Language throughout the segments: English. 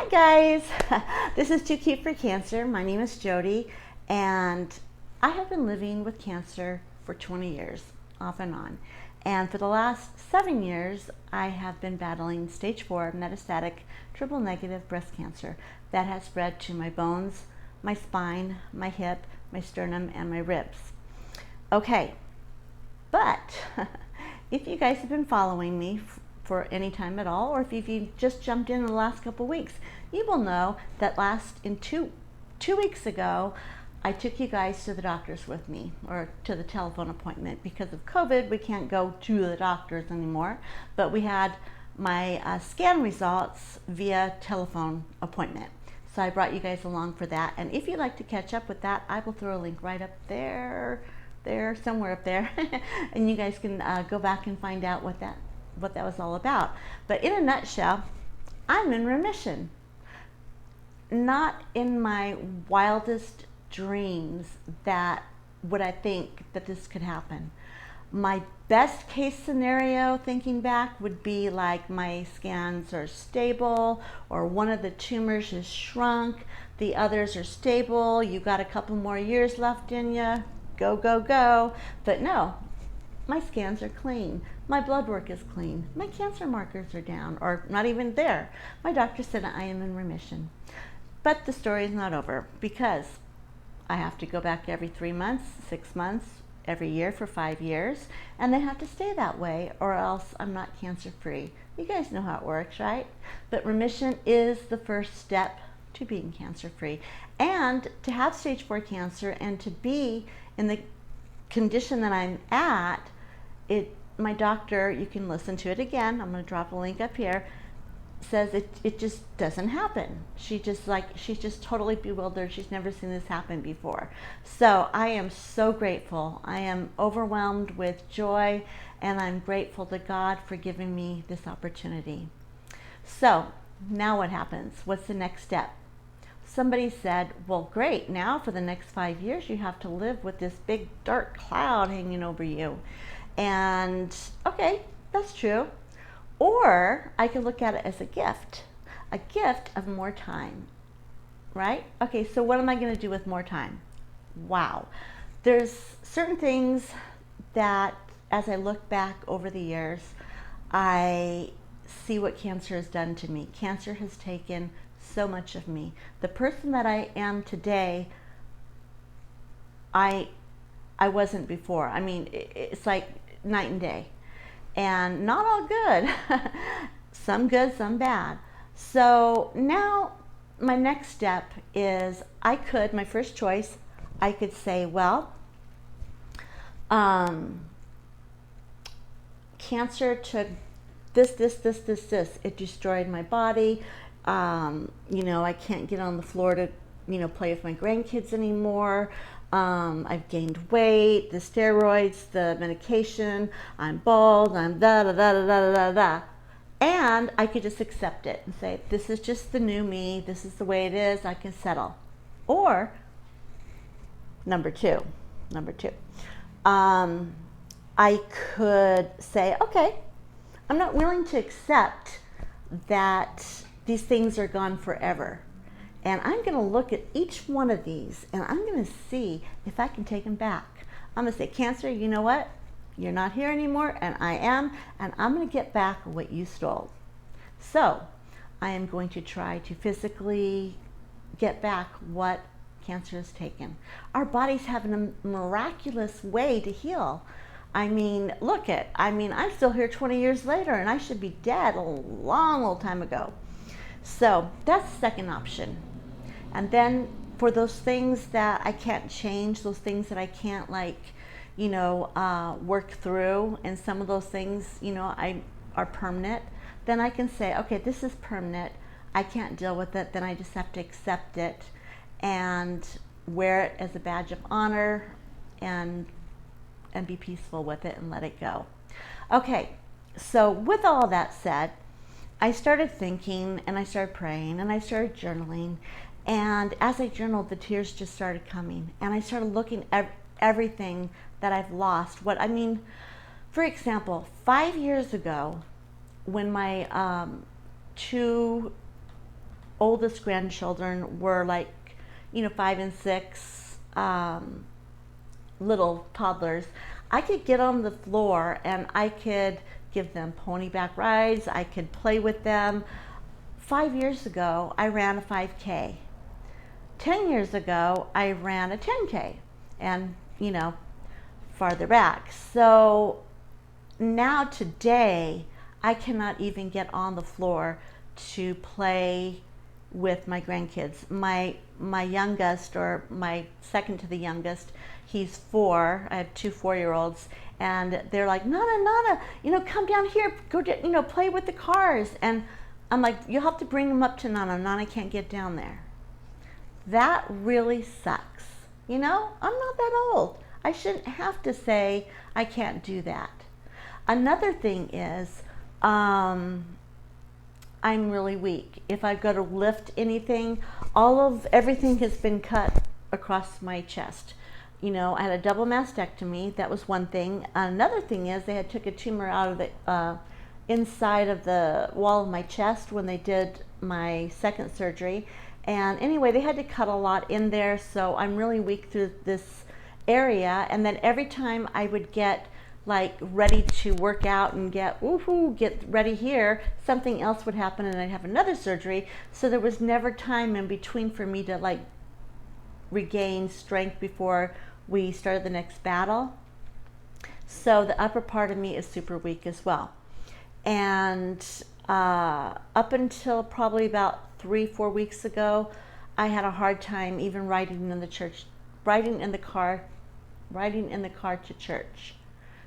Hi guys, this is Too Cute for Cancer. My name is Jody, and I have been living with cancer for 20 years, off and on. And for the last 7 years, I have been battling stage 4 metastatic triple negative breast cancer that has spread to my bones, my spine, my hip, my sternum, and my ribs. Okay, but if you guys have been following me for any time at all, or if you just jumped in the last couple weeks, you will know that two weeks ago, I took you guys to the doctors with me, or to the telephone appointment. Because of COVID, we can't go to the doctors anymore, but we had my scan results via telephone appointment. So I brought you guys along for that. And if you'd like to catch up with that, I will throw a link right up there, somewhere up there, and you guys can go back and find out what that was all about. But in a nutshell, I'm in remission. Not in my wildest dreams that would I think that this could happen. My best case scenario, thinking back, would be like my scans are stable, or one of the tumors is shrunk, the others are stable, you got a couple more years left in you, go, go, go. But no, my scans are clean, my blood work is clean, my cancer markers are down, or not even there. My doctor said I am in remission. But the story is not over, because I have to go back every 3 months, 6 months, every year for 5 years, and they have to stay that way, or else I'm not cancer free. You guys know how it works, right? But remission is the first step to being cancer free. And to have stage 4 cancer and to be in the condition that I'm at, my doctor, you can listen to it again, I'm going to drop a link up here, says it just doesn't happen. She's just totally bewildered. She's never seen this happen before. So I am so grateful. I am overwhelmed with joy, and I'm grateful to God for giving me this opportunity. So now what happens? What's the next step? Somebody said, well, great, now for the next 5 years you have to live with this big dark cloud hanging over you. And okay, that's true. Or I could look at it as a gift of more time, right? Okay, so what am I going to do with more time? Wow. There's certain things that, as I look back over the years, I see what cancer has done to me. Cancer has taken so much of me. The person that I am today, I wasn't before. I mean, it's like night and day. And not all good. Some good, some bad. So now my next step is my first choice, I could say, well, cancer took this. It destroyed my body. I can't get on the floor to, play with my grandkids anymore. I've gained weight, the steroids, the medication, I'm bald, I'm da da da da da da da. And I could just accept it and say, this is just the new me, this is the way it is, I can settle. Or, number two, I could say, okay, I'm not willing to accept that these things are gone forever. And I'm going to look at each one of these, and I'm going to see if I can take them back. I'm going to say, cancer, you know what? You're not here anymore, and I am, and I'm going to get back what you stole. So I am going to try to physically get back what cancer has taken. Our bodies have a miraculous way to heal. I mean, I'm still here 20 years later, and I should be dead a long time ago. So that's the second option. And then for those things that I can't change, those things that I can't work through, and some of those things, are permanent, then I can say, okay, this is permanent. I can't deal with it. Then I just have to accept it and wear it as a badge of honor and be peaceful with it and let it go. Okay, so with all that said, I started thinking, and I started praying, and I started journaling. And as I journaled, the tears just started coming. And I started looking at everything that I've lost. For example, 5 years ago, when my two oldest grandchildren were like, 5 and 6, little toddlers, I could get on the floor and I could give them pony back rides. I could play with them. 5 years ago, I ran a 5K. 10 years ago, I ran a 10K, and farther back. So now today, I cannot even get on the floor to play with my grandkids. My youngest, or my second to the youngest, he's 4. I have 2 4-year-olds, and they're like, Nana, come down here, go play with the cars. And I'm like, you'll have to bring them up to Nana. Nana can't get down there. That really sucks. I'm not that old. I shouldn't have to say I can't do that. Another thing is, I'm really weak. If I go to lift anything, everything has been cut across my chest. I had a double mastectomy. That was one thing. Another thing is they had took a tumor out of the inside of the wall of my chest when they did my second surgery. And anyway, they had to cut a lot in there, so I'm really weak through this area. And then every time I would get like ready to work out and get ready here, something else would happen and I'd have another surgery. So there was never time in between for me to like regain strength before we started the next battle. So the upper part of me is super weak as well. And up until probably about 3-4 weeks ago, I had a hard time even riding in the car to church.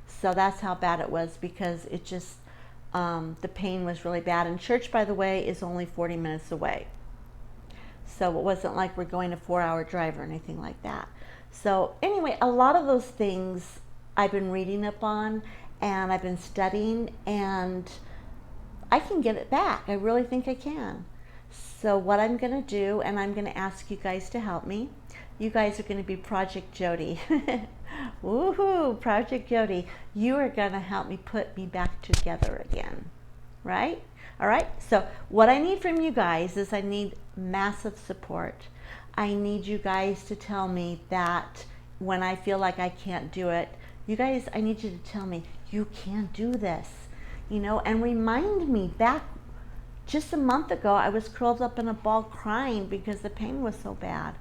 So that's how bad it was, because it just, the pain was really bad. And church, by the way, is only 40 minutes away. So it wasn't like we're going a 4-hour drive or anything like that. So anyway, a lot of those things I've been reading up on, and I've been studying, and I can get it back. I really think I can. So what I'm going to do, and I'm going to ask you guys to help me. You guys are going to be Project Jody. Woohoo, Project Jody. You are going to help me put me back together again, right? All right, so what I need from you guys is I need massive support. I need you guys to tell me that when I feel like I can't do it, you guys, I need you to tell me, you can do this, and remind me back just a month ago, I was curled up in a ball crying because the pain was so bad,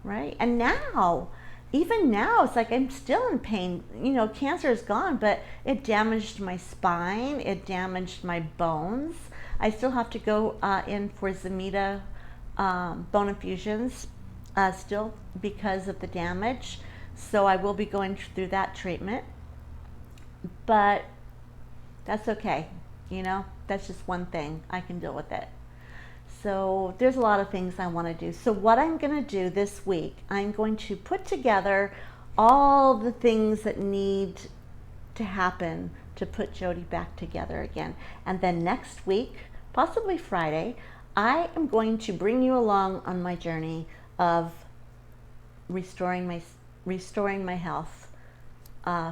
right? And now, even now, it's like I'm still in pain. Cancer is gone, but it damaged my spine. It damaged my bones. I still have to go in for Zamita bone infusions still because of the damage. So I will be going through that treatment. But that's okay. That's just one thing. I can deal with it. So there's a lot of things I want to do. So what I'm going to do this week, I'm going to put together all the things that need to happen to put Jody back together again. And then next week, possibly Friday, I am going to bring you along on my journey of restoring my health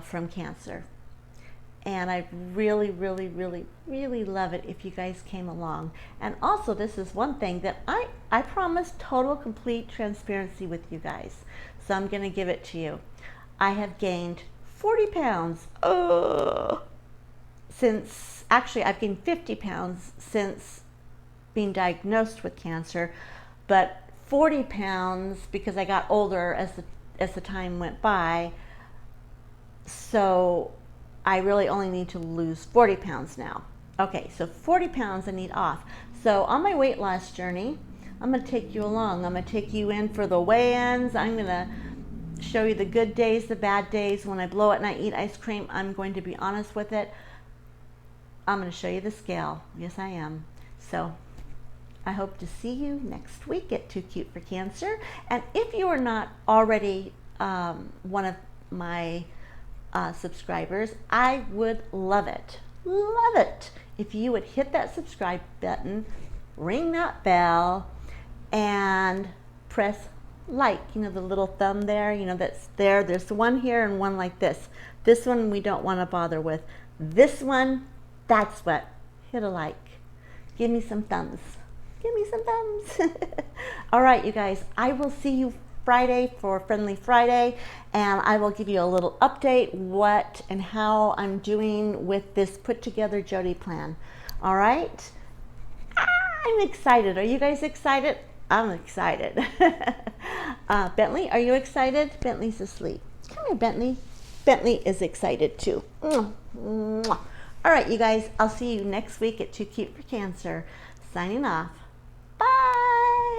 from cancer. And I'd really, really, really, really love it if you guys came along. And also, this is one thing that I promise total, complete transparency with you guys. So I'm going to give it to you. I have gained 40 pounds since, actually, I've gained 50 pounds since being diagnosed with cancer, but 40 pounds because I got older as the time went by. So I really only need to lose 40 pounds now. Okay, so 40 pounds I need off. So on my weight loss journey, I'm going to take you along. I'm going to take you in for the weigh-ins. I'm going to show you the good days, the bad days. When I blow it and I eat ice cream, I'm going to be honest with it. I'm going to show you the scale. Yes, I am. So I hope to see you next week at Too Cute for Cancer. And if you are not already one of my subscribers, I would love it if you would hit that subscribe button, ring that bell, and press like, the little thumb there, that's there. There's the one here and one like this. This one we don't want to bother with. This one, that's what. Hit a like. Give me some thumbs. Give me some thumbs. All right, you guys, I will see you Friday for Friendly Friday, and I will give you a little update what and how I'm doing with this put together Jody plan. All right? I'm excited. Are you guys excited? I'm excited. Bentley, are you excited? Bentley's asleep. Come here, Bentley. Bentley is excited too. Mwah. All right, you guys, I'll see you next week at Too Cute for Cancer. Signing off.